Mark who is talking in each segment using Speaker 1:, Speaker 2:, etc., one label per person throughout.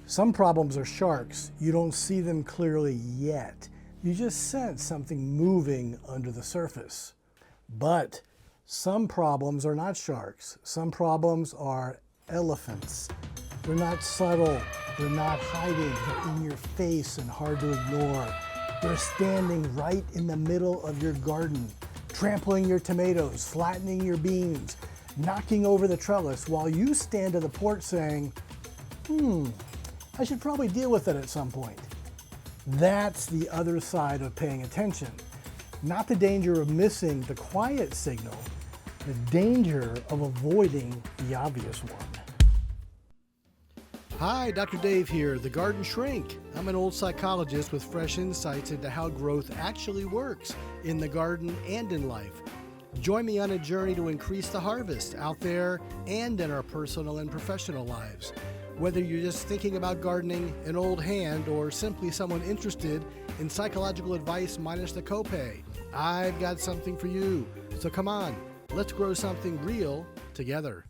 Speaker 1: Some problems are sharks. You don't see them clearly yet. You just sense something moving under the surface. But some problems are not sharks. Some problems are elephants. They're not subtle. They're not hiding. They're in your face and hard to ignore. They're standing right in the middle of your garden, trampling your tomatoes, flattening your beans, knocking over the trellis while you stand on the porch saying, I should probably deal with it at some point. That's the other side of paying attention. Not the danger of missing the quiet signal, the danger of avoiding the obvious one. Hi, Dr. Dave here, the Garden Shrink. I'm an old psychologist with fresh insights into how growth actually works in the garden and in life. Join me on a journey to increase the harvest out there and in our personal and professional lives. Whether you're just thinking about gardening, an old hand, or simply someone interested in psychological advice minus the copay, I've got something for you. So come on, let's grow something real together.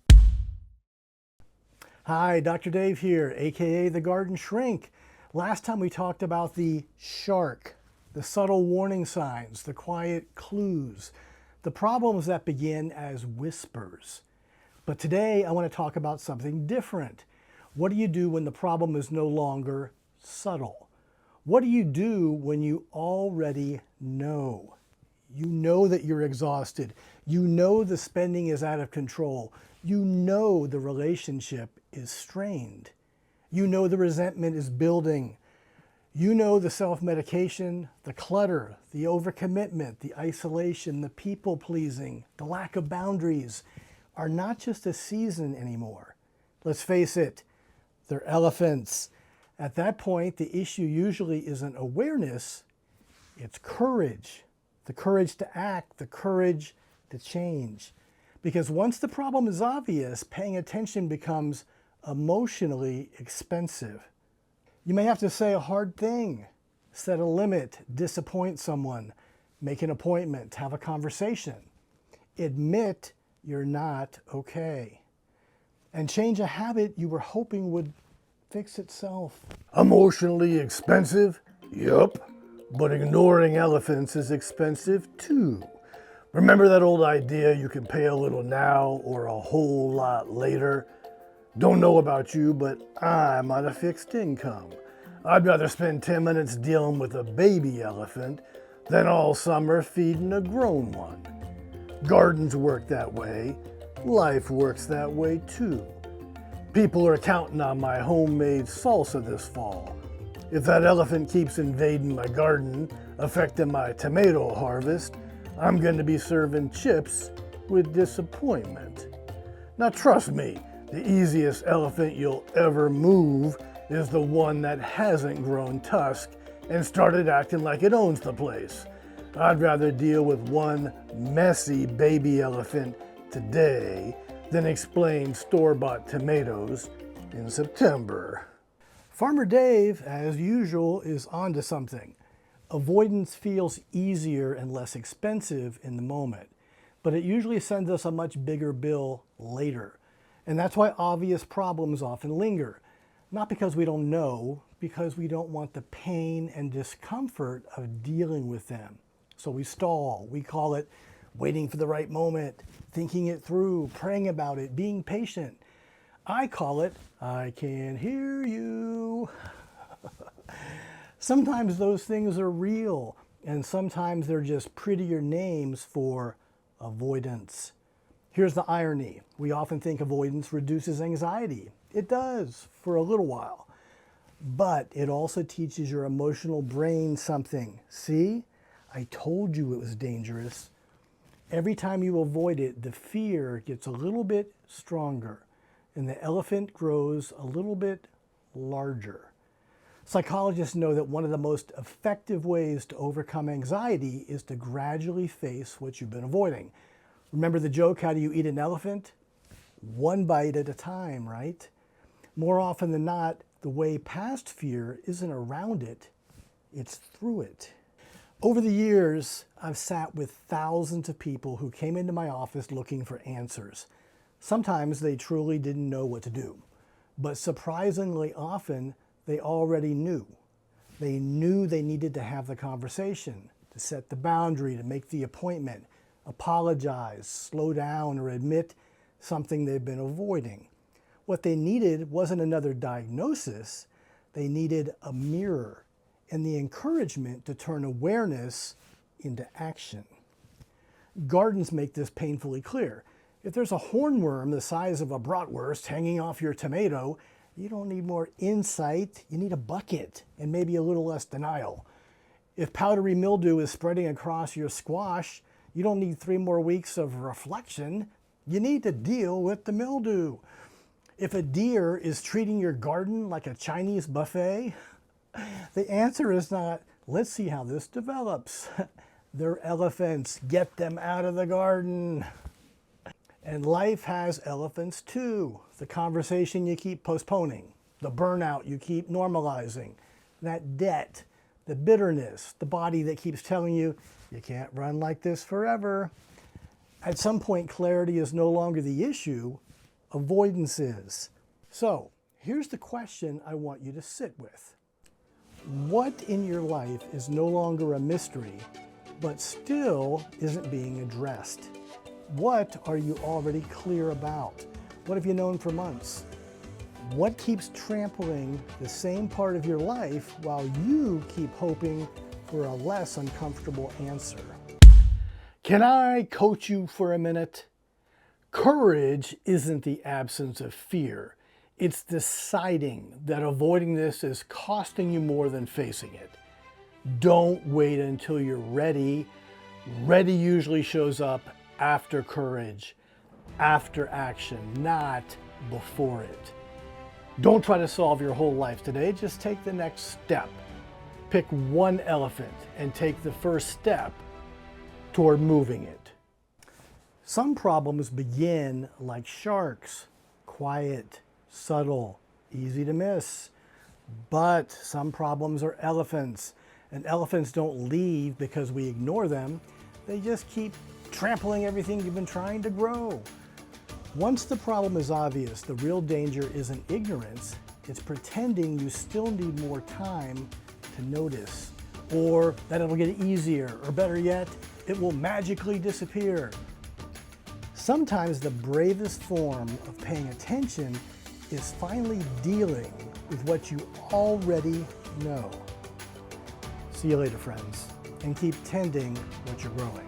Speaker 1: Hi, Dr. Dave here, aka the Garden Shrink. Last time we talked about the shark, the subtle warning signs, the quiet clues, the problems that begin as whispers. But today I want to talk about something different. What do you do when the problem is no longer subtle? What do you do when you already know? You know that you're exhausted. You know the spending is out of control. You know the relationship is strained. You know the resentment is building. You know the self-medication, the clutter, the overcommitment, the isolation, the people-pleasing, the lack of boundaries are not just a season anymore. Let's face it, they're elephants. At that point, the issue usually isn't awareness, it's courage. The courage to act, the courage to change. Because once the problem is obvious, paying attention becomes emotionally expensive. You may have to say a hard thing, set a limit, disappoint someone, make an appointment, have a conversation. Admit you're not okay. And change a habit you were hoping would fix itself. Emotionally expensive? Yup. But ignoring elephants is expensive too. Remember that old idea you can pay a little now or a whole lot later? Don't know about you, but I'm on a fixed income. I'd rather spend 10 minutes dealing with a baby elephant than all summer feeding a grown one. Gardens work that way. Life works that way too. People are counting on my homemade salsa this fall. If that elephant keeps invading my garden, affecting my tomato harvest, I'm going to be serving chips with disappointment. Now trust me, the easiest elephant you'll ever move is the one that hasn't grown tusk and started acting like it owns the place. I'd rather deal with one messy baby elephant today than explain store-bought tomatoes in September. Farmer Dave, as usual, is onto something. Avoidance feels easier and less expensive in the moment, but it usually sends us a much bigger bill later. And that's why obvious problems often linger. Not because we don't know, because we don't want the pain and discomfort of dealing with them. So we stall. We call it waiting for the right moment, thinking it through, praying about it, being patient. I call it, I can hear you. Sometimes those things are real, and sometimes they're just prettier names for avoidance. Here's the irony. We often think avoidance reduces anxiety. It does, for a little while. But it also teaches your emotional brain something. See? I told you it was dangerous. Every time you avoid it, the fear gets a little bit stronger, and the elephant grows a little bit larger. Psychologists know that one of the most effective ways to overcome anxiety is to gradually face what you've been avoiding. Remember the joke, how do you eat an elephant? One bite at a time, right? More often than not, the way past fear isn't around it, it's through it. Over the years, I've sat with thousands of people who came into my office looking for answers. Sometimes they truly didn't know what to do, but surprisingly often, they already knew. They knew they needed to have the conversation, to set the boundary, to make the appointment, apologize, slow down, or admit something they've been avoiding. What they needed wasn't another diagnosis. They needed a mirror and the encouragement to turn awareness into action. Gardens make this painfully clear. If there's a hornworm the size of a bratwurst hanging off your tomato, you don't need more insight, you need a bucket and maybe a little less denial. If powdery mildew is spreading across your squash, you don't need 3 more weeks of reflection, you need to deal with the mildew. If a deer is treating your garden like a Chinese buffet, the answer is not, let's see how this develops. They're elephants, get them out of the garden. And life has elephants too. The conversation you keep postponing, the burnout you keep normalizing, that debt, the bitterness, the body that keeps telling you, you can't run like this forever. At some point, clarity is no longer the issue, avoidance is. So here's the question I want you to sit with. What in your life is no longer a mystery, but still isn't being addressed? What are you already clear about? What have you known for months? What keeps trampling the same part of your life while you keep hoping for a less uncomfortable answer? Can I coach you for a minute? Courage isn't the absence of fear. It's deciding that avoiding this is costing you more than facing it. Don't wait until you're ready. Ready usually shows up after courage, after action, not before it. Don't try to solve your whole life today. Just take the next step. Pick one elephant and take the first step toward moving it. Some problems begin like sharks, quiet, subtle, easy to miss. But some problems are elephants, and elephants don't leave because we ignore them. They just keep trampling everything you've been trying to grow. Once the problem is obvious, the real danger isn't ignorance, it's pretending you still need more time to notice, or that it'll get easier, or better yet, it will magically disappear. Sometimes the bravest form of paying attention is finally dealing with what you already know. See you later, friends, and keep tending what you're growing.